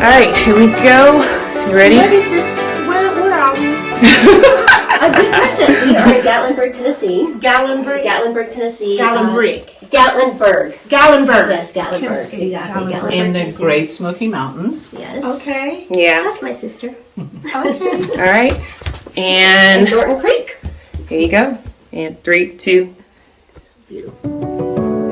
right, here we go. You ready? What is this? Where are we? A good question. We are in Gatlinburg, Tennessee. Gatlinburg, Tennessee. Gatlinburg. Gatlinburg. Yes, Gatlinburg. Tennessee. Exactly. Gatlinburg. In the Tennessee. Great Smoky Mountains. Yes. Okay. Yeah. That's my sister. Okay. All right. And And Norton Creek. here you go. And 3, 2.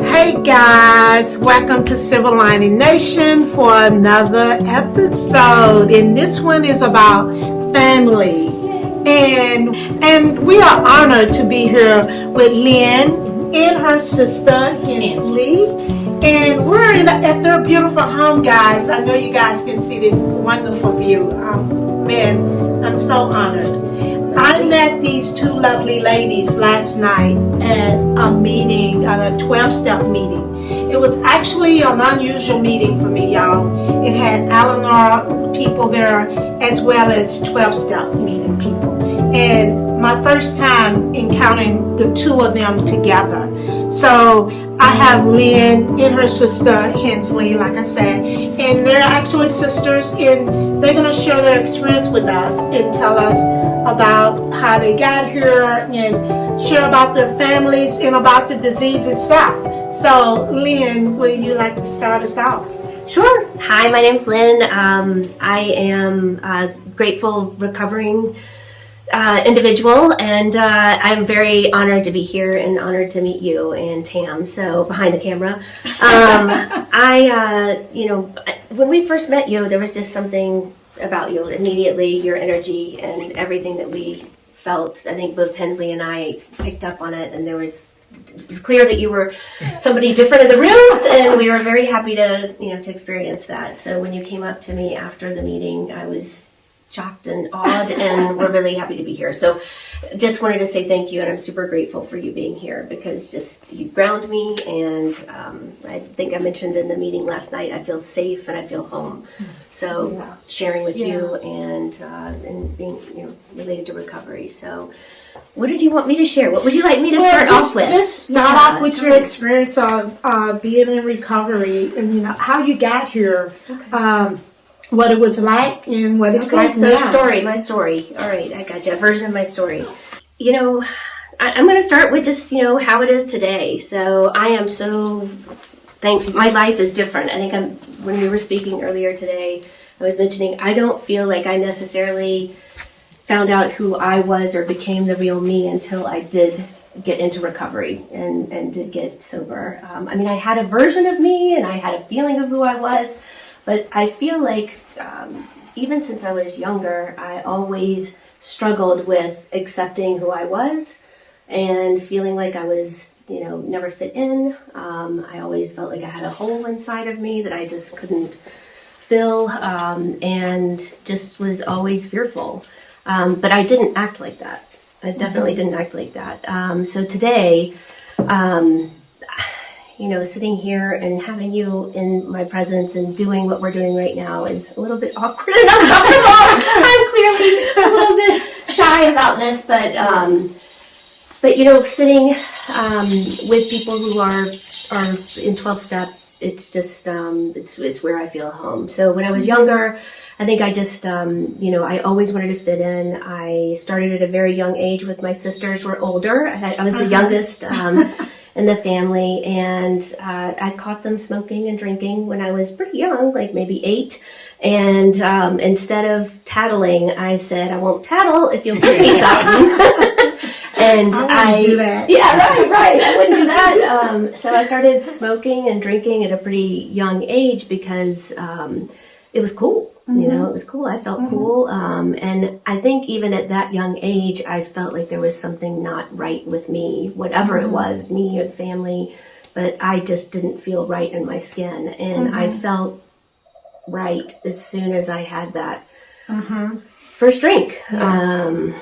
Hey guys, welcome to Silver Lining Nation for another episode. And this one is about family. And we are honored to be here with Lyn and her sister Henslee. And we're at their beautiful home, guys. I know you guys can see this wonderful view. Man, I'm so honored. I met these two lovely ladies last night at a meeting, at a 12-step meeting. It was actually an unusual meeting for me, y'all. It had Eleanor people there as well as 12-step meeting people. And my first time encountering the two of them together. So I have Lyn and her sister Henslee, like I said, and they're actually sisters, and they're going to share their experience with us and tell us about how they got here and share about their families and about the disease itself. So Lyn, would you like to start us off? Sure. Hi, my name's Lyn. I am a grateful, recovering individual, and I'm very honored to be here and honored to meet you and Tam, so behind the camera. When we first met you, there was just something about you immediately, your energy and everything that we felt. I think both Henslee and I picked up on it, and it was clear that you were somebody different in the rooms, and we were very happy to experience that. So when you came up to me after the meeting, I was shocked and awed, and we're really happy to be here. So just wanted to say thank you, and I'm super grateful for you being here, because just you ground me, and I think I mentioned in the meeting last night, I feel safe and I feel home. So sharing with you and being related to recovery. So what did you want me to share? What would you like me to start off with? Just start off with your experience of being in recovery, and how you got here. Okay. What it was like and what it's like so now. My story. All right, I got you. A version of my story. I'm going to start with just, how it is today. So I am so thankful. My life is different. I think when we were speaking earlier today, I was mentioning I don't feel like I necessarily found out who I was or became the real me until I did get into recovery and did get sober. I had a version of me and I had a feeling of who I was. But I feel like even since I was younger, I always struggled with accepting who I was and feeling like I was, never fit in. I always felt like I had a hole inside of me that I just couldn't fill, and just was always fearful. But I didn't act like that. I definitely didn't act like that. So today, sitting here and having you in my presence and doing what we're doing right now is a little bit awkward and uncomfortable. I'm clearly a little bit shy about this, but sitting with people who are in 12-step, it's just it's where I feel home. So when I was younger, I think I just I always wanted to fit in. I started at a very young age with my sisters. Were older. I was the youngest. In the family, and I caught them smoking and drinking when I was pretty young, like maybe 8. And instead of tattling, I said, I won't tattle if you'll give me something. And I wouldn't do that. Yeah, right. I wouldn't do that. So I started smoking and drinking at a pretty young age because it was cool. It was cool. I felt cool. And I think even at that young age, I felt like there was something not right with me, whatever it was, me or family, but I just didn't feel right in my skin. And I felt right as soon as I had that first drink. Yes.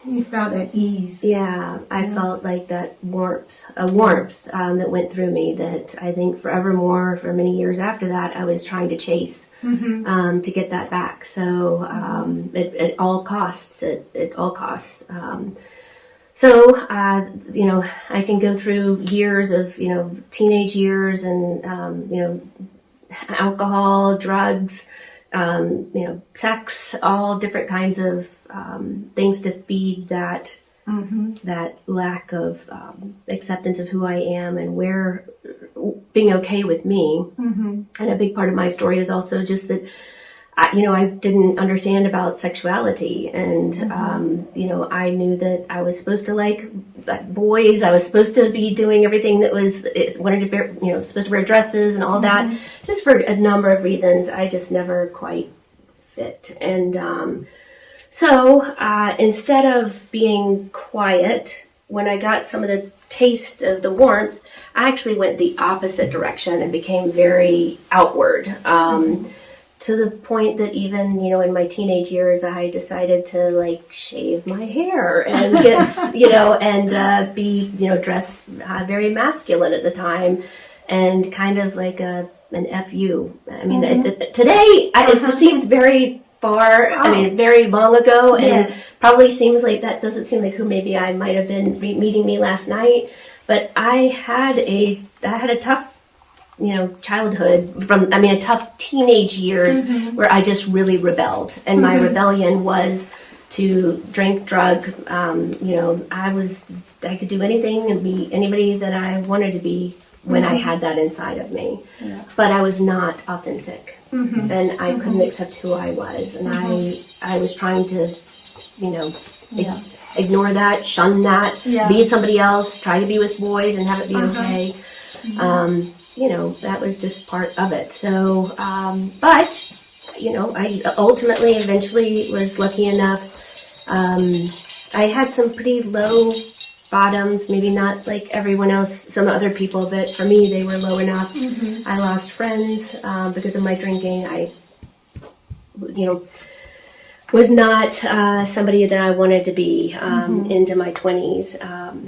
You felt at ease. Yeah, I felt like that warmth that went through me that I think forevermore, for many years after that, I was trying to chase to get that back. So at all costs, at all costs. So, I can go through years of, teenage years and, alcohol, drugs, sex, all different kinds of things to feed that that lack of acceptance of who I am and where being okay with me. And a big part of my story is also just that I didn't understand about sexuality, and I knew that I was supposed to like boys. I was supposed to be doing everything that wanted to wear, supposed to wear dresses and all that, just for a number of reasons. I just never quite fit, and so instead of being quiet, when I got some of the taste of the warmth, I actually went the opposite direction and became very outward. To the point that even, in my teenage years, I decided to shave my hair and get, and be, dress very masculine at the time, and kind of like an FU. I mean, today it seems very far, very long ago, and probably seems like that doesn't seem like who maybe I might have been meeting me last night. But I had a tough childhood a tough teenage years where I just really rebelled. And my rebellion was to drink, drug. I could do anything and be anybody that I wanted to be when I had that inside of me. Yeah. But I was not authentic. And I couldn't accept who I was. And I was trying to, ignore that, shun that, be somebody else, try to be with boys and have it be okay. That was just part of it. So, I ultimately, eventually was lucky enough. I had some pretty low bottoms, maybe not like everyone else, some other people, but for me, they were low enough. I lost friends because of my drinking. I, was not somebody that I wanted to be into my 20s.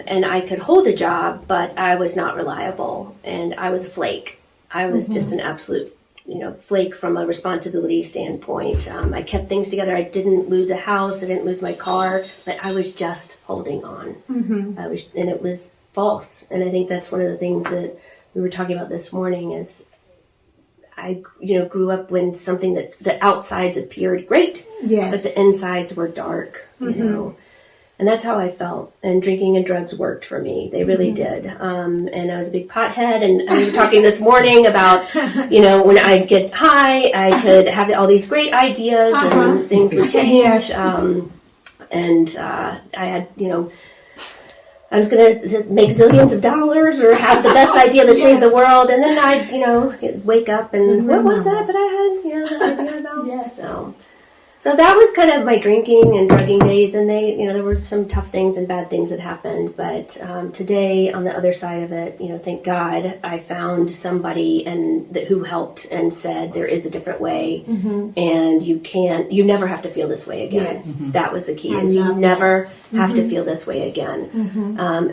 And I could hold a job, but I was not reliable. And I was a flake. I was just an absolute, flake from a responsibility standpoint. I kept things together. I didn't lose a house. I didn't lose my car. But I was just holding on. And it was false. And I think that's one of the things that we were talking about this morning is I, grew up when something that the outsides appeared great, but the insides were dark, and that's how I felt. And drinking and drugs worked for me. They really did. And I was a big pothead. And we were talking this morning about, when I'd get high, I could have all these great ideas and things would change. And I had, I was going to make zillions of dollars or have the best idea that saved the world. And then I'd, wake up and what was that I had, the idea about? So that was kind of my drinking and drugging days. And there were some tough things and bad things that happened. But today, on the other side of it, thank God, I found somebody who helped and said there is a different way. And you never have to feel this way again. That was the key, is you never have to feel this way again.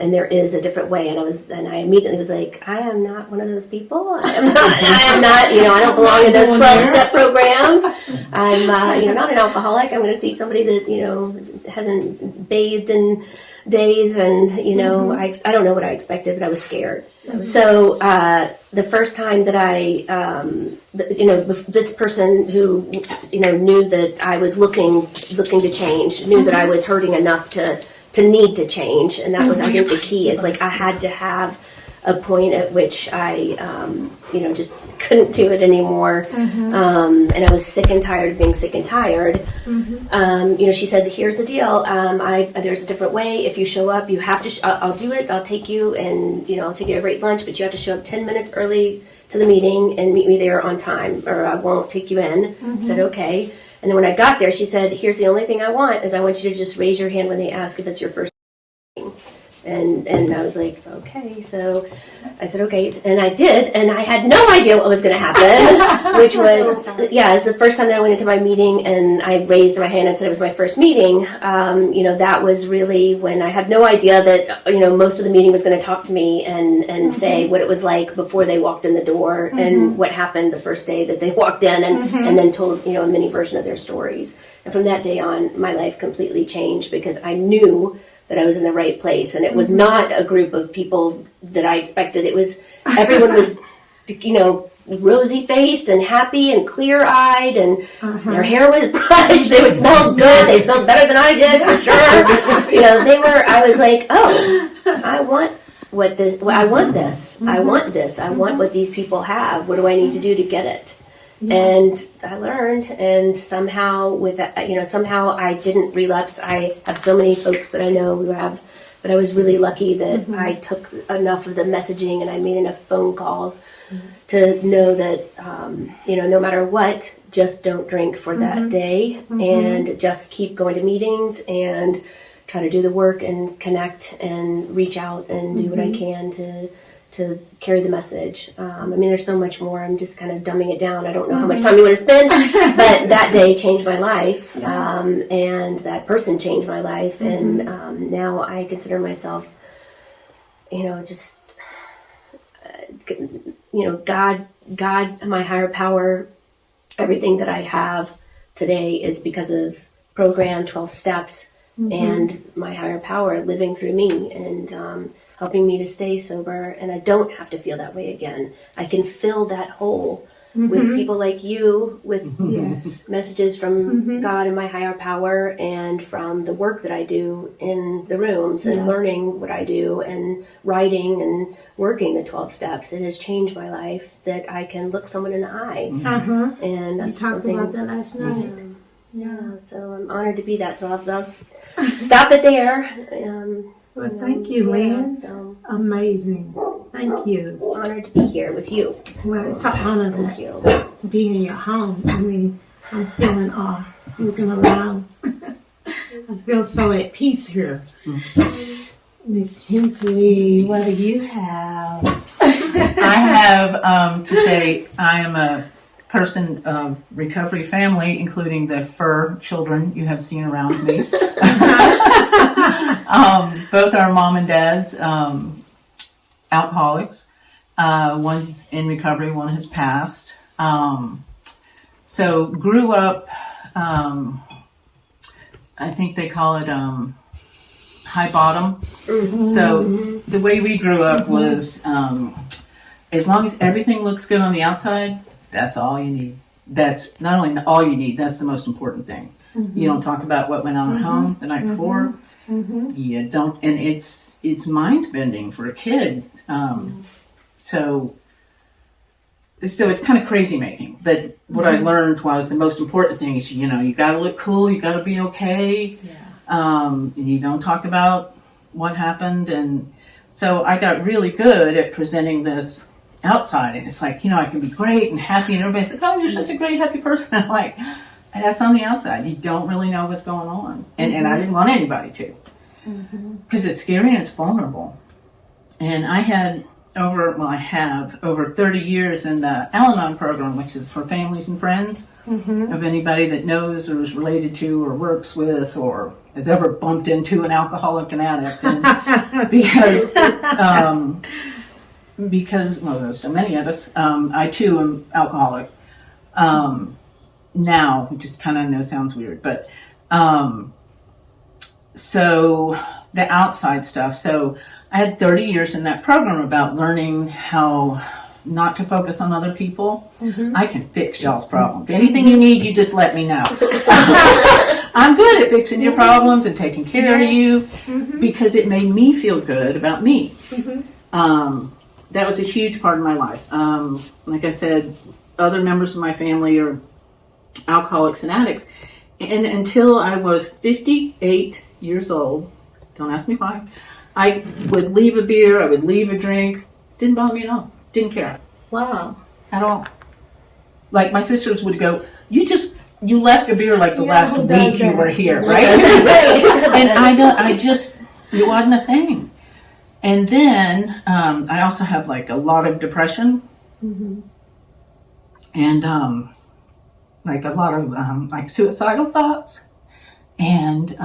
And there is a different way. And I immediately was like, I am not one of those people. I am not, I don't belong in those 12-step programs. I'm, not an alcoholic. I'm going to see somebody that, hasn't bathed in days. And, I don't know what I expected, but I was scared. So, the first time that this person who, knew that I was looking to change, knew that I was hurting enough to need to change. And that was, I think, the key is I had to have a point at which I, just couldn't do it anymore. And I was sick and tired of being sick and tired. She said, here's the deal. There's a different way. If you show up, you have to, I'll do it. I'll take you and, I'll take you to a great lunch, but you have to show up 10 minutes early to the meeting and meet me there on time or I won't take you in. I said, okay. And then when I got there, she said, here's the only thing I want is I want you to just raise your hand when they ask if it's your first meeting. And I was like, okay. So I said, okay. And I did. And I had no idea what was going to happen, which was, it's the first time that I went into my meeting and I raised my hand and said it was my first meeting. That was really when I had no idea that, most of the meeting was going to talk to me and say what it was like before they walked in the door and what happened the first day that they walked in and then told, a mini version of their stories. And from that day on, my life completely changed because I knew that I was in the right place. And it was not a group of people that I expected. It was, everyone was, rosy faced and happy and clear eyed, and their hair was brushed. They smelled good. They smelled better than I did, for sure. You know, I was like, oh, I want this. I want this. I want this. I want what these people have. What do I need to do to get it? And I learned, and somehow somehow I didn't relapse. I have so many folks that I know who have, but I was really lucky that I took enough of the messaging and I made enough phone calls to know that, no matter what, just don't drink for that day, and just keep going to meetings and try to do the work and connect and reach out and do what I can to carry the message. There's so much more. I'm just kind of dumbing it down. I don't know how much time you want to spend, but that day changed my life, and that person changed my life, and now I consider myself, God, my higher power. Everything that I have today is because of program 12 steps and my higher power living through me and helping me to stay sober. And I don't have to feel that way again. I can fill that hole with people like you, with messages from God and my higher power, and from the work that I do in the rooms and learning what I do and writing and working the 12 steps. It has changed my life that I can look someone in the eye. And that's You talked something about that last night. Yeah, so I'm honored to be that. So I'll stop it there. Well, thank you, Lyn. So Amazing. Thank you. honored to be here with you. Well, it's an honor Thank to you. be in your home. I'm still in awe looking around. I feel so at peace here. Miss Henslee, what do you have? I have to say I am a person of recovery family, including the fur children you have seen around me. Both our mom and dad's alcoholics. One's in recovery, one has passed. So grew up, I think they call it high bottom. So the way we grew up was as long as everything looks good on the outside, that's all you need. That's not only all you need, that's the most important thing. You don't talk about what went on at home the night before. You don't, and it's mind bending for a kid. So it's kind of crazy making. But what I learned was the most important thing is, you got to look cool, you got to be okay. And you don't talk about what happened. And so I got really good at presenting this outside. And it's like, I can be great and happy. And everybody's like, oh, you're such a great, happy person. I'm like, that's on the outside. You don't really know what's going on. And I didn't want anybody to. Because it's scary and it's vulnerable. And I have over 30 years in the Al-Anon program, which is for families and friends of anybody that knows or is related to or works with or has ever bumped into an alcoholic and addict. And because there's so many of us, I too am alcoholic. Now, which just kind of sounds weird, but so the outside stuff. So I had 30 years in that program about learning how not to focus on other people. I can fix y'all's problems. Anything you need, you just let me know. I'm good at fixing your problems and taking care of you because it made me feel good about me. That was a huge part of my life. Like I said, other members of my family are alcoholics and addicts. And until I was 58 years old, don't ask me why, I would leave a beer, I would leave a drink. Didn't bother me at all. Didn't care. Wow. At all. Like my sisters would go, you left a beer like the last week you were here, right? And it wasn't a thing. And then I also have like a lot of depression and like a lot of like suicidal thoughts. And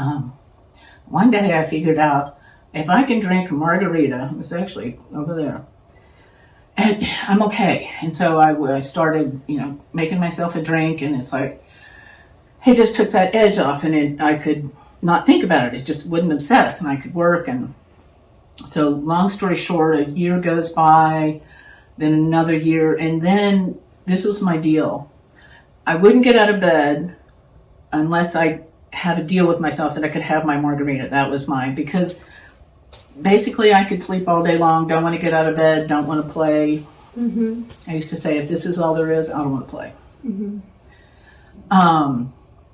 one day I figured out if I can drink a margarita, it was actually over there, and I'm okay. And so I started, making myself a drink, and it's like, it just took that edge off, and I could not think about it. It just wouldn't obsess, and I could work. And so long story short, a year goes by. then another year, and then this was my deal. I wouldn't get out of bed unless I had a deal with myself that I could have my margarita. That was mine, because basically I could sleep all day long, don't want to get out of bed, don't want to play. I used to say, if this is all there is, I don't want to play.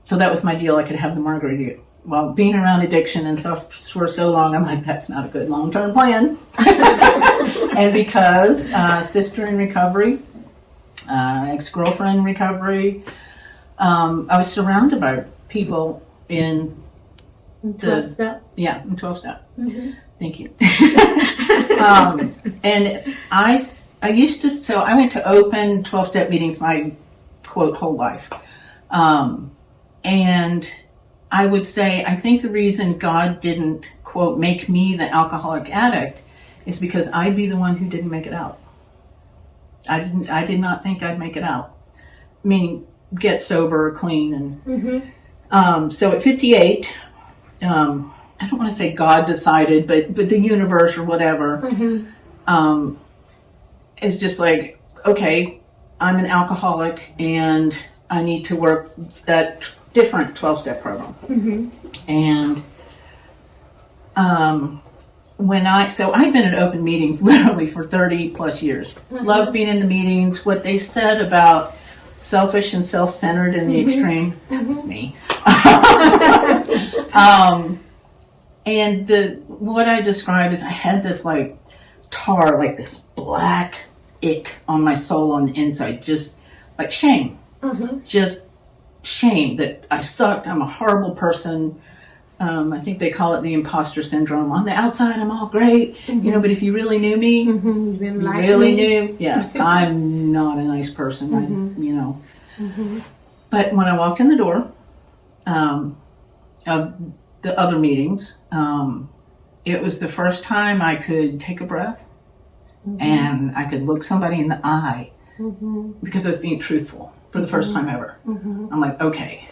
So that was my deal. I could have the margarita. Well, being around addiction and stuff for so long, I'm like, that's not a good long-term plan. And because sister in recovery, ex-girlfriend in recovery, I was surrounded by people in 12-step? Yeah, in 12-step. Thank you. And I used to, so I went to open 12-step meetings my, quote, whole life. And I would say, I think the reason God didn't, quote, make me the alcoholic addict is because I'd be the one who didn't make it out. I did not think I'd make it out. Meaning, get sober, clean, and so at 58, I don't want to say God decided, but the universe or whatever, is just like, okay, I'm an alcoholic and I need to work that different 12-step program. And so I'd been at open meetings literally for 30 plus years. Loved being in the meetings. What they said about selfish and self-centered in the extreme, that was me. And what I describe is I had this like tar, like this black ick on my soul on the inside, just like shame. Just shame that I sucked. I'm a horrible person. I think they call it the imposter syndrome. On the outside, I'm all great, but if you really knew me, knew, yeah, I'm not a nice person, But when I walked in the door of the other meetings, it was the first time I could take a breath and I could look somebody in the eye because I was being truthful for the first time ever. I'm like, okay.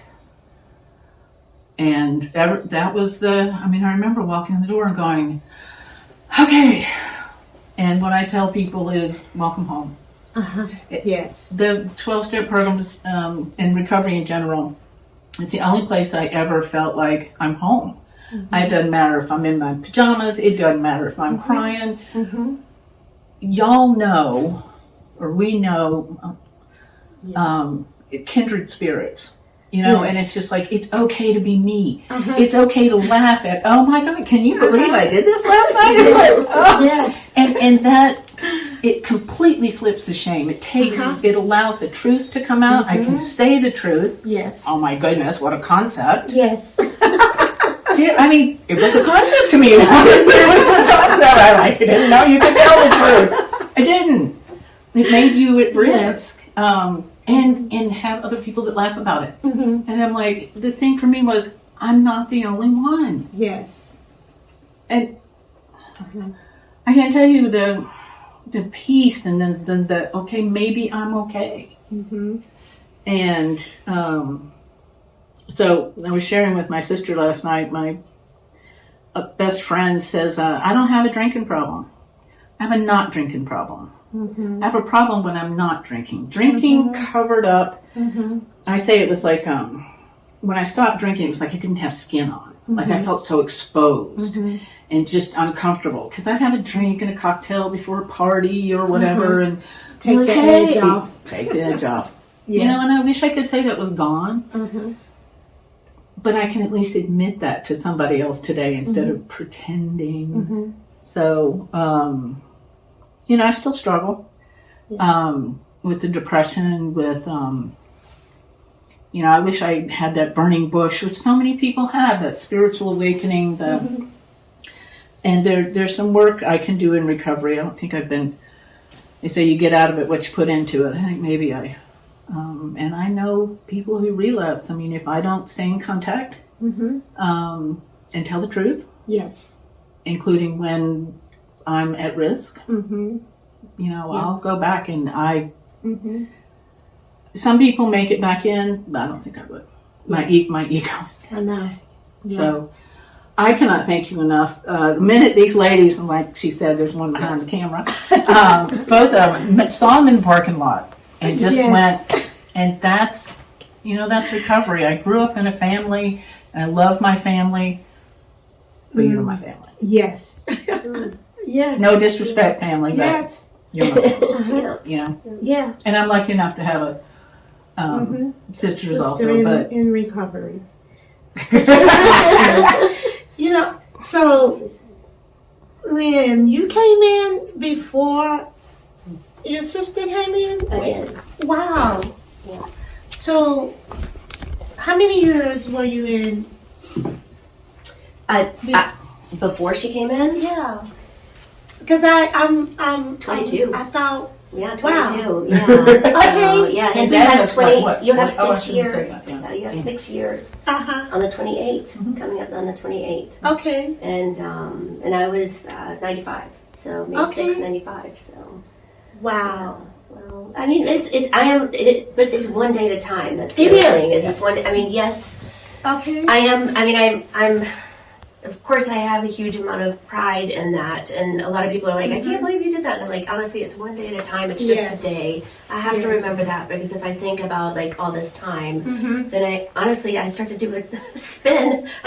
And that was I remember walking in the door and going, okay. And what I tell people is, welcome home. Yes. The 12-step programs in recovery in general, it's the only place I ever felt like I'm home. It doesn't matter if I'm in my pajamas. It doesn't matter if I'm crying. Y'all know, or we know, kindred spirits. And it's just like, it's okay to be me. It's okay to laugh at, oh my God, can you believe I did this last night? Yes. And that, it completely flips the shame. It takes, it allows the truth to come out. I can say the truth. Yes. Oh my goodness, what a concept. Yes. See, it was a concept to me. It was a concept. I didn't know you could tell the truth. I didn't. It made you at risk. And have other people that laugh about it. And I'm like, the thing for me was, I'm not the only one. Yes. And I can't tell you the peace and then the, okay, maybe I'm okay. And so I was sharing with my sister last night, my best friend says, I don't have a drinking problem. I have a not drinking problem. I have a problem when I'm not drinking. Drinking covered up. I say it was like, when I stopped drinking, it was like I didn't have skin on. Like I felt so exposed and just uncomfortable. Because I'd have a drink and a cocktail before a party or whatever. And take the edge off. Take the edge off. And I wish I could say that was gone. But I can at least admit that to somebody else today instead of pretending. So, I still struggle with the depression, with, I wish I had that burning bush, which so many people have, that spiritual awakening. And there's some work I can do in recovery. I don't think they say you get out of it what you put into it. I think maybe and I know people who relapse. If I don't stay in contact and tell the truth. Yes. Including when I'm at risk. I'll go back and some people make it back in, but I don't think I would. My ego is there. I know. Yes. So, I cannot thank you enough. The minute these ladies, and like she said, there's one behind the camera, both of them, saw them in the parking lot and just went, and that's, that's recovery. I grew up in a family, and I love my family, but you're my family. Yes. Yes. No disrespect, family, but you're my family. Yeah. And I'm lucky enough to have a sister also, but in recovery. So Lynn, you came in before your sister came in? I did. Wow. Yeah. So how many years were you in? Before she came in? Yeah. Because I'm 22. I thought. Yeah, 22. Wow. Yeah. Okay. Yeah, And and that has was 20. what? You have Oh, I 6 shouldn't years. say that, Yeah, you have 6 years Uh-huh. on the 28th, coming up on the 28th. Okay. And I was 95, so May 6, 95. So Wow. well, I mean, but it's one day at a time. That's the It other is. thing. It's one. I mean, yes, Okay. I'm. Of course, I have a huge amount of pride in that, and a lot of people are like, "I can't believe you did that." And I'm like, honestly, it's one day at a time. It's just a day. I have to remember that, because if I think about like all this time, then I start to do a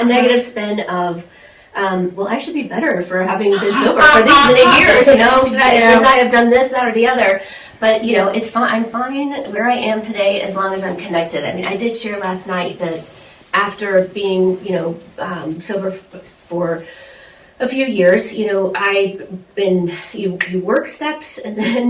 negative spin of, well, I should be better for having been sober for these many years. Shouldn't I have done this, that, or the other? But it's fine. I'm fine where I am today as long as I'm connected. I mean, I did share last night that after being, sober for a few years, I've been, you work steps, and then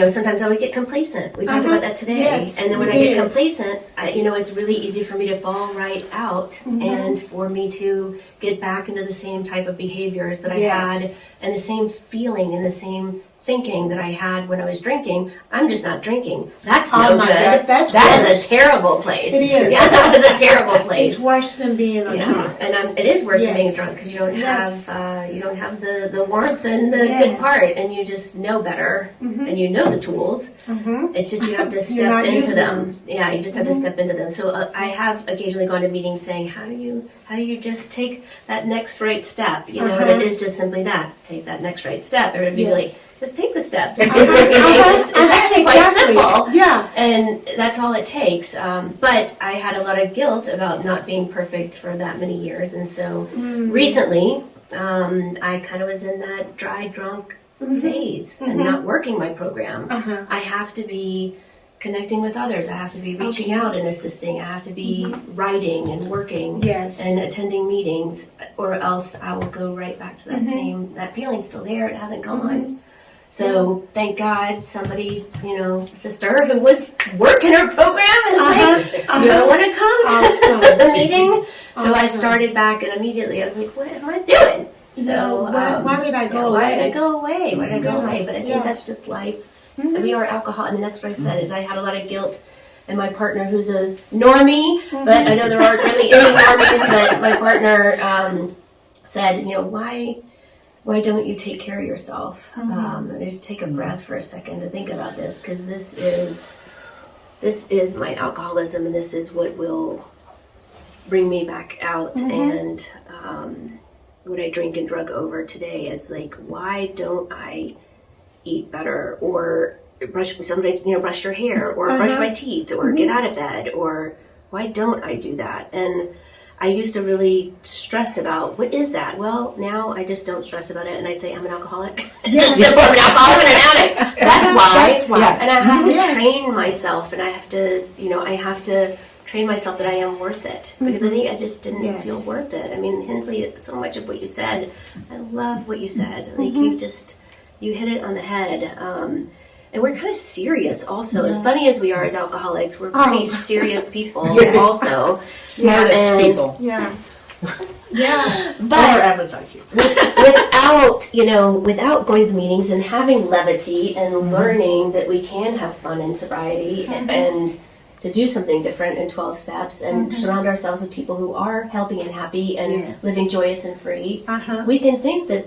sometimes I would get complacent. We talked about that today. Yes, and then when I get complacent, it's really easy for me to fall right out, and for me to get back into the same type of behaviors that I had, and the same feeling and the same thinking that I had when I was drinking. I'm just not drinking. That's no good. That is a terrible place. It is. Yeah, that was a terrible place. It's worse than being a drunk. And it is worse than being drunk, because you don't have the warmth and the good part, and you just know better, and you know the tools. It's just you have to step into them. Yeah, you just have to step into them. So I have occasionally gone to meetings saying, how do you just take that next right step? And it is just simply that. Take that next right step. Or it'd be like, just take the step. Just it's actually quite simple. Yeah. And that's all it takes. But I had a lot of guilt about not being perfect for that many years. And so recently, I kind of was in that dry drunk phase and not working my program. I have to be connecting with others. I have to be reaching out and assisting. I have to be writing and working and attending meetings, or else I will go right back to that that feeling's still there. It hasn't gone. So thank God somebody's, sister who was working her program is like, you don't want to come to the meeting. So I started back, and immediately I was like, what am I doing? So why did I go away? Why did I go away? But I think that's just life. We are alcoholics, and that's what I said, is I had a lot of guilt. And my partner, who's a normie, but I know there aren't really any normies, but my partner said, why don't you take care of yourself? And just take a breath for a second to think about this, because this is my alcoholism, and this is what will bring me back out. And what I drink and drug over today is like, why don't I eat better, or brush your hair, or brush my teeth, or get out of bed, or why don't I do that? And I used to really stress about, what is that? Well, now I just don't stress about it, and I say I'm an alcoholic. It's just simple. I'm an alcoholic and an addict. That's why. And I have to train myself, and I have to train myself that I am worth it, because I think I just didn't feel worth it. I mean, Henslee, so much of what you said, I love what you said. Like you hit it on the head. And we're kind of serious also. As funny as we are as alcoholics, we're pretty serious people also. smartest people. But without going to the meetings and having levity and learning that we can have fun in sobriety and to do something different in 12 steps and surround ourselves with people who are healthy and happy and living joyous and free, we can think that,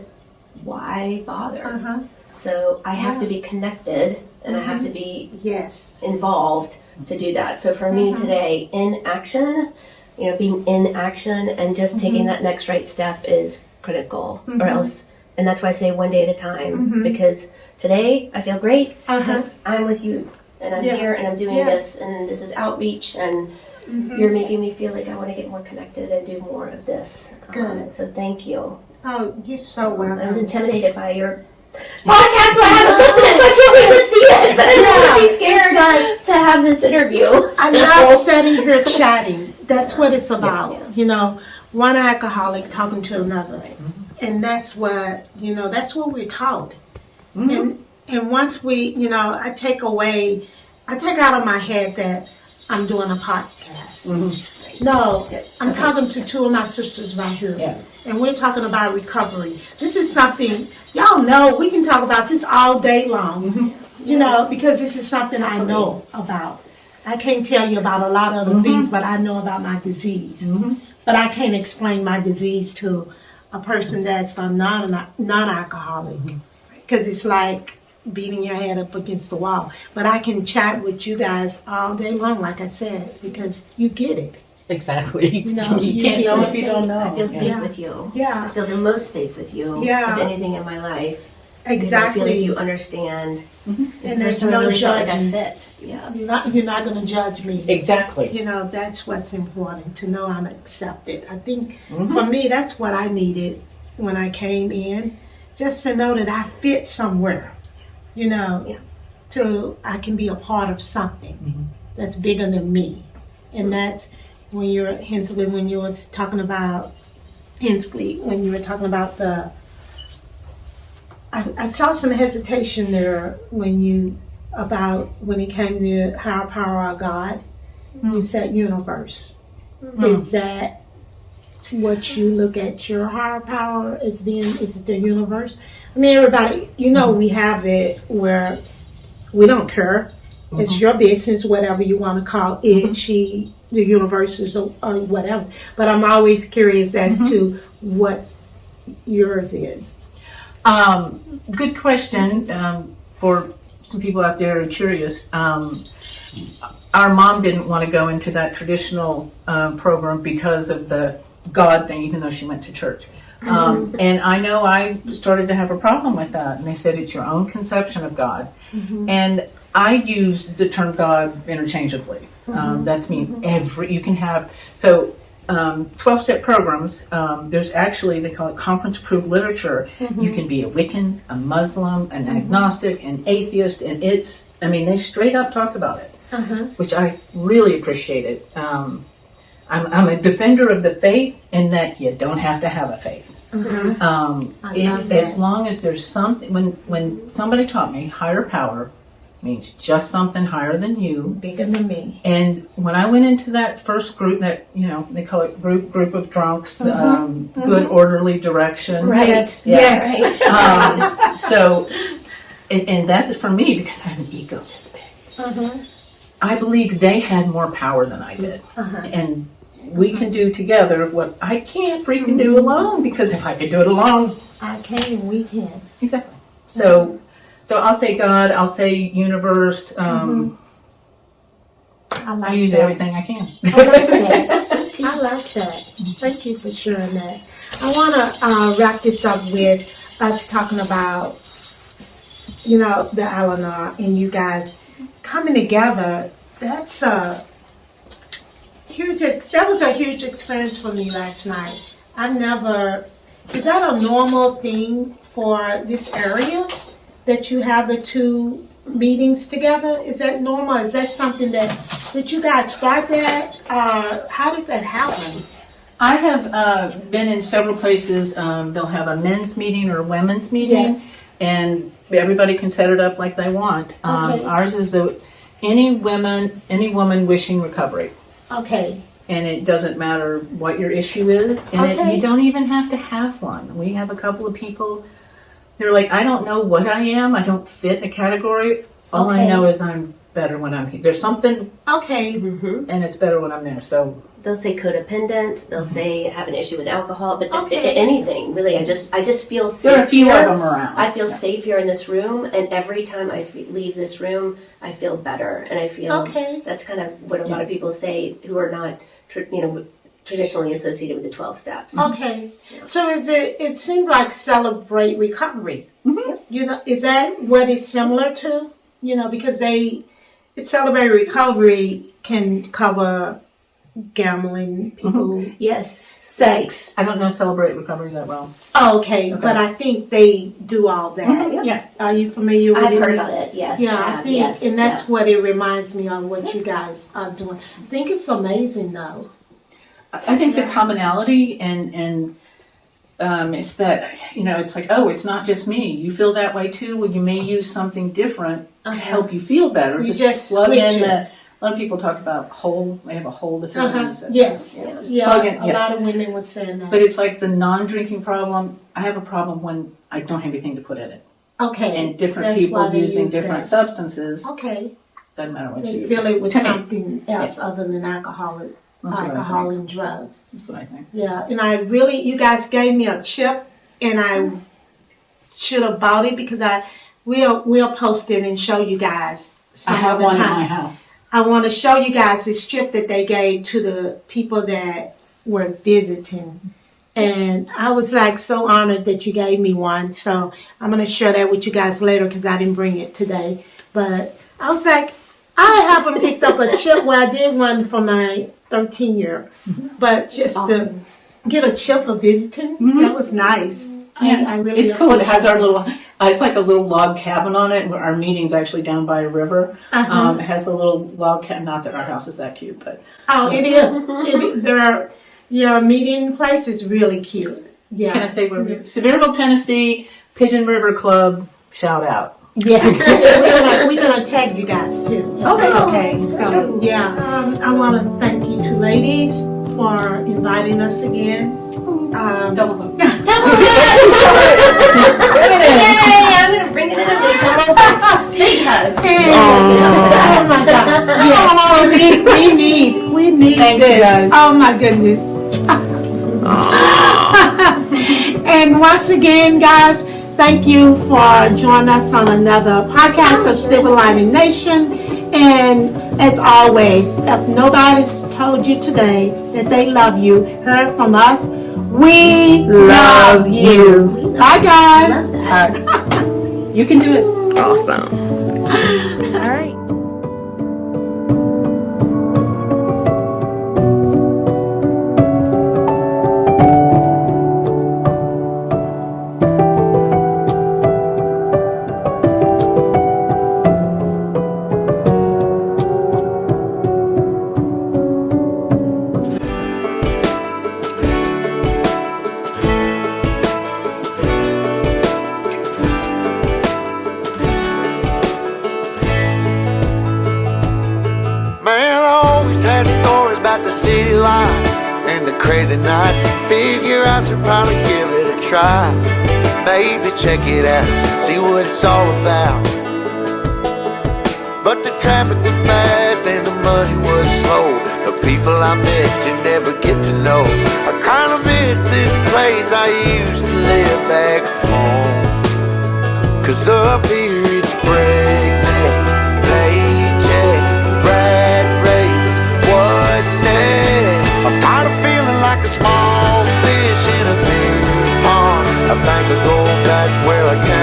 why bother? So I have to be connected, and I have to be involved to do that. So for me today, in action being in action and just taking that next right step is critical, or else. And that's why I say one day at a time, because today I feel great. I'm with you, and I'm here, and I'm doing this, and this is outreach, and you're making me feel like I want to get more connected and do more of this. Good. So thank you. Oh, you're so welcome. I was intimidated by your podcast, so I haven't looked at it, so I can't wait to see it. But I'm really scared to have this interview. I love sitting here chatting. That's what it's about. You know, one alcoholic talking to another, and that's what we're taught. And once we, I take out of my head that I'm doing a podcast. No, I'm talking to two of my sisters right here. And we're talking about recovery. This is something, y'all know, we can talk about this all day long, because this is something I know about. I can't tell you about a lot of other things, but I know about my disease. But I can't explain my disease to a person that's a non-alcoholic, because it's like beating your head up against the wall. But I can chat with you guys all day long, like I said, because you get it. Exactly. You can't know if you don't know. I feel safe with you. Yeah. I feel the most safe with you of anything in my life. Exactly. I feel like you understand. And And there's I no really felt like I judging. fit. Yeah. You're not going to judge me. Exactly. That's what's important, to know I'm accepted. I think for me, that's what I needed when I came in, just to know that I fit somewhere, to I can be a part of something that's bigger than me. And that's when you're, Henslee, when you was talking about, when you were talking about I saw some hesitation there when it came to higher power of God. You said universe. Is that what you look at your higher power as being? Is it the universe? I mean, everybody, we have it where we don't care. It's your business, whatever you want to call it, the universe, or whatever. But I'm always curious as to what yours is. Good question. For some people out there who are curious, our mom didn't want to go into that traditional program because of the God thing, even though she went to church. And I know I started to have a problem with that. And they said it's your own conception of God. And I use the term God interchangeably. That's mean you can have, 12-step programs, there's actually, they call it conference-approved literature. You can be a Wiccan, a Muslim, an agnostic, an atheist, and they straight up talk about it, which I really appreciated. I'm a defender of the faith in that you don't have to have a faith. As long as there's something, when somebody taught me higher power means just something higher than you, bigger than me. And when I went into that first group, that they call it group of drunks, good orderly direction. Right. Yes. And that is for me because I have an ego this big. I believed they had more power than I did, and we can do together what I can't freaking do alone. Because if I could do it alone, we can. Exactly. So I'll say God, I'll say universe. I use everything I can. I like that. Thank you for sharing that. I want to wrap this up with us talking about, the Eleanor and you guys coming together. That was a huge experience for me last night. Is that a normal thing for this area? That you have the two meetings together? Is that normal? Is that something that you guys start that? How did that happen? I have been in several places. They'll have a men's meeting or a women's meeting, and everybody can set it up like they want. Ours is any woman wishing recovery. Okay. And it doesn't matter what your issue is, and you don't even have to have one. We have a couple of people. They're like, I don't know what I am. I don't fit in a category. All I know is I'm better when I'm here. There's something. Okay. And it's better when I'm there. So they'll say codependent. They'll say have an issue with alcohol, but anything really. I just feel safe. There are a few of them around. I feel safe here in this room, and every time I leave this room, I feel better, and I feel that's kind of what a lot of people say who are not, traditionally associated with the 12 steps. Okay. So it seems like Celebrate Recovery. You know, is that what it's similar to? You know, because Celebrate Recovery can cover gambling, people, Yes. sex. I don't know Celebrate Recovery that well. Oh, okay, but I think they do all that. Yeah. Are you familiar with I've it? heard about it, yes. Yeah, I think, yes, and that's what it reminds me of what you guys are doing. I think it's amazing, though. I think the commonality and it's that, you know, it's like, oh, it's not just me. You feel that way too. Well, you may use something different to help you feel better. You just plug switch in it. a lot of people talk about they have a whole difference. Yes. Plug in, A lot of women were saying that. But it's like the non-drinking problem. I have a problem when I don't have anything to put in it. Okay. And different That's why people they using use different that. substances. Okay. Doesn't matter what you They use. fill it with To me, something else other than alcohol and drugs. That's what I think. Yeah, and you guys gave me a chip, and I should have bought it because we'll post it and show you guys some I have other one time. in my house. I want to show you guys this strip that they gave to the people that were visiting. And I was like so honored that you gave me one. So I'm going to share that with you guys later because I didn't bring it today. But I was like, I haven't picked up a chip. Well, I did one for my 13-year. But just to get a chip for visiting, that was nice. Yeah, I really it's cool. It has appreciate our little. It's like a little log cabin on it. Our meeting's actually down by a river. It has a little log cabin. Not that our house is that cute, but it is. Your meeting place is really cute. Yeah. can I say we're Sevierville, Tennessee, Pigeon River Club? Shout out. Yes. we're gonna tag you guys too. Okay. So yeah, I want to thank you two ladies for inviting us again. Double hook. Yay! I'm going to bring it in a big hug. Oh my God! Yes, we need Thanks, this. you guys. Oh my goodness! And once again, guys, thank you for joining us on another podcast of Civil Lining Nation. And as always, if nobody's told you today that they love you, heard from us, we love you. Bye, guys. You can do it. Awesome. All right. The city life and the crazy nights. Figure I should probably give it a try. Maybe check it out, see what it's all about. But the traffic was fast and the money was slow. The people I met you never get to know. I kinda miss this place I used to live back home. 'Cause up here it's breakneck, paycheck, rat race. What's next? I'm tired of feeling like a small fish in a big pond. I think I'll go back where I came